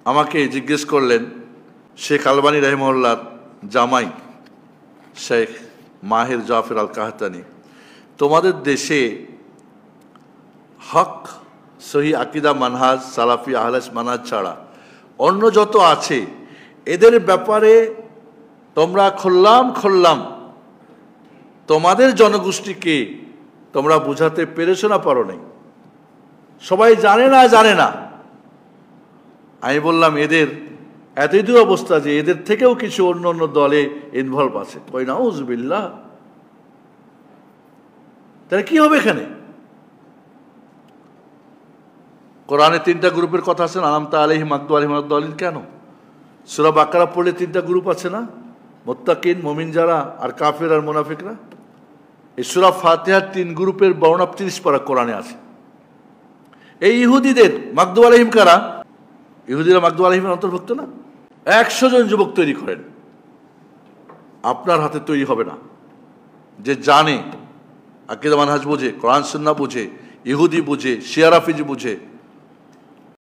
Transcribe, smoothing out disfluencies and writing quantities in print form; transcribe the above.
আমাকে জিজ্ঞেস করলেন, শেখ আলবানী রহিমাহুল্লাহর জামাই শেখ মাহির জাফর আল কাহতানি, তোমাদের দেশে হক সহি আকিদা মানহাজ সালাফি আহলাস মানহাজ ছাড়া অন্য যত আছে এদের ব্যাপারে তোমরা খোল্লাম তোমাদের জনগোষ্ঠীকে তোমরা বুঝাতে পেরেছো না পারো নাই? সবাই জানে না। আমি বললাম, এদের এতই দূর অবস্থা যে এদের থেকেও কিছু অন্য দলে ইনভলভ আছে। কই নাউজুবিল্লাহ। তাহলে কি হবে এখানে? কোরআনে 3টা গ্রুপের কথা আছে না, আনামতা আলাইহিম মাগদুবি আলাইহিম ওয়াদ-দাল্লিন। কেন? সূরা বাকারা পড়লে 3টা গ্রুপ আছে না, মুত্তাকিন, মুমিন যারা, আর কাফের আর মুনাফিকরা। এই সূরা ফাতিহার 3 গ্রুপের বর্ণনা 30 পারা কোরআনে আছে। এই ইহুদিদের মাগদুবি আলাইহিম কারা? ইহুদিরা মাগদুবি আলাইহিমের অন্তর্ভুক্ত না? 100 জন যুবক তৈরি করেন, আপনার হাতে তৈরি হবে না। যে জানে, আকিদা মানহাজ বুঝে, কোরআন সুন্নাহ বুঝে, ইহুদি বুঝে, শিয়া রাফিজি বুঝে,